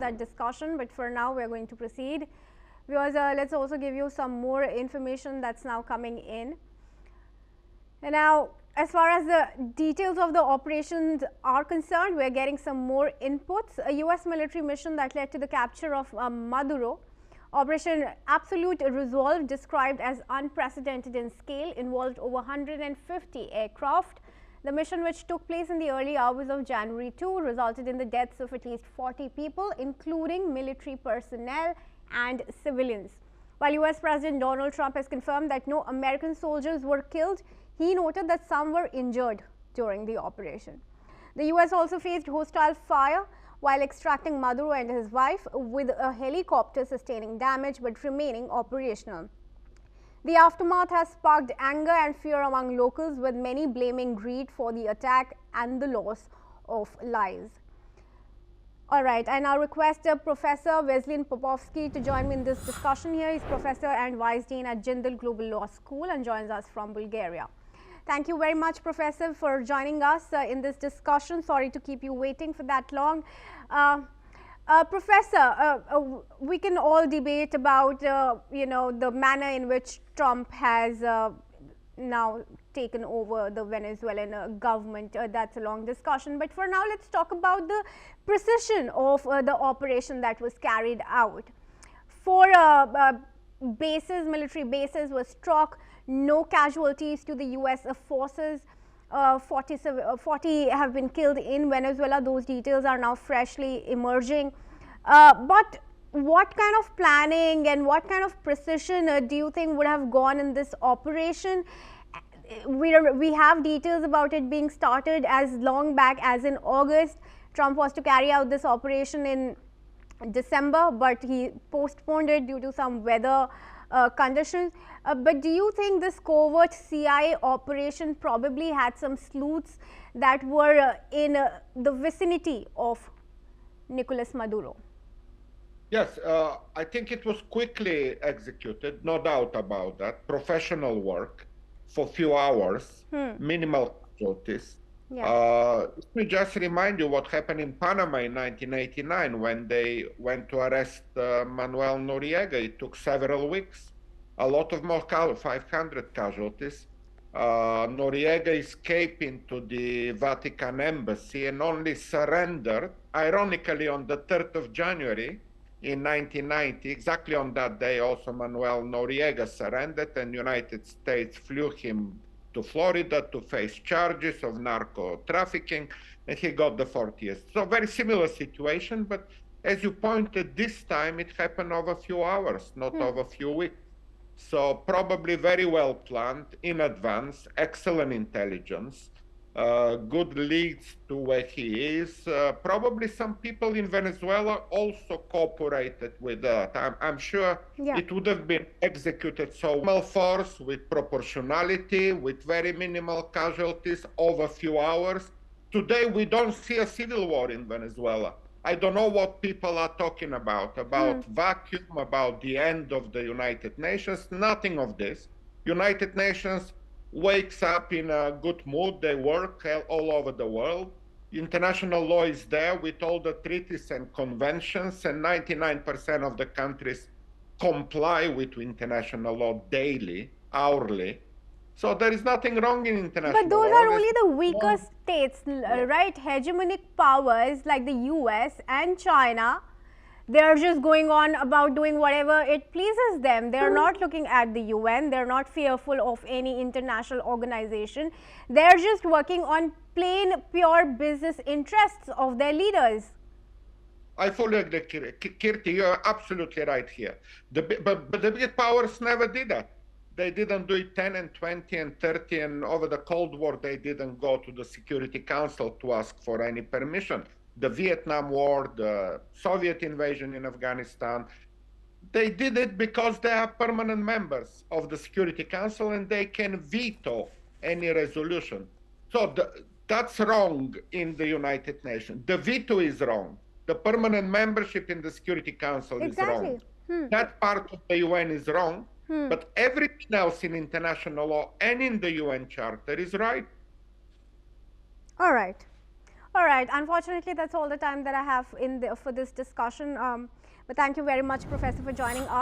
that discussion, but for now we're going to proceed. Viewers, let's also give you some more information that's now coming in. And now, as far as the details of the operations are concerned, we're getting some more inputs. A US military mission that led to the capture of Maduro. Operation Absolute Resolve, described as unprecedented in scale, involved over 150 aircraft. The mission, which took place in the early hours of January 2, resulted in the deaths of at least 40 people, including military personnel and civilians. While US President Donald Trump has confirmed that no American soldiers were killed, he noted that some were injured during the operation. The US also faced hostile fire while extracting Maduro and his wife, with a helicopter sustaining damage but remaining operational. The aftermath has sparked anger and fear among locals, with many blaming greed for the attack and the loss of lives. All right, I now request Professor Veselin Popovsky to join me in this discussion here. He's Professor and Vice Dean at Jindal Global Law School and joins us from Bulgaria. Thank you very much, Professor, for joining us in this discussion. Sorry to keep you waiting for that long. Professor, we can all debate about, the manner in which Trump has now taken over the Venezuelan government. That's a long discussion. But for now, let's talk about the precision of the operation that was carried out. 4 bases, military bases were struck. No casualties to the US forces. 40 have been killed in Venezuela. Those details are now freshly emerging. But what kind of planning and what kind of precision do you think would have gone in this operation? We have details about it being started as long back as in August. Trump was to carry out this operation in December, but he postponed it due to some weather conditions. But do you think this covert CIA operation probably had some sleuths that were in the vicinity of Nicolas Maduro? Yes, I think it was quickly executed, no doubt about that. Professional work for few hours, minimal casualties. Yeah. Let me just remind you what happened in Panama in 1989 when they went to arrest Manuel Noriega. It took several weeks, a lot of more, 500 casualties. Noriega escaped into the Vatican embassy and only surrendered, ironically, on the 3rd of January in 1990. Exactly on that day, also Manuel Noriega surrendered, and United States flew him to Florida to face charges of narco trafficking, and he got the 40 years. So very similar situation, but as you pointed, this time it happened over a few hours, not over a few weeks. So probably very well planned in advance, excellent intelligence, good leads to where he is. Probably some people in Venezuela also cooperated with that. I'm sure it would have been executed so well, force with proportionality, with very minimal casualties over a few hours. Today, we don't see a civil war in Venezuela. I don't know what people are talking about vacuum, about the end of the United Nations, nothing of this. United Nations wakes up in a good mood. They work all over the world. International law is there with all the treaties and conventions, and 99% of the countries comply with international law daily, hourly. So there is nothing wrong in international law. But those are only the weaker states, right? Hegemonic powers like the US and China, they're just going on about doing whatever it pleases them. They're not looking at the UN. They're not fearful of any international organization. They're just working on plain, pure business interests of their leaders. I fully agree, Kirti. You're absolutely right here. But the big powers never did that. They didn't do it 10 and 20 and 30, and over the Cold War, they didn't go to the Security Council to ask for any permission. The Vietnam War, the Soviet invasion in Afghanistan, they did it because they are permanent members of the Security Council and they can veto any resolution. So that's wrong in the United Nations. The veto is wrong. The permanent membership in the Security Council is wrong. That part of the UN is wrong. But everything else in international law and in the UN Charter is right. All right. All right. Unfortunately, that's all the time that I have for this discussion. But thank you very much, Professor, for joining us.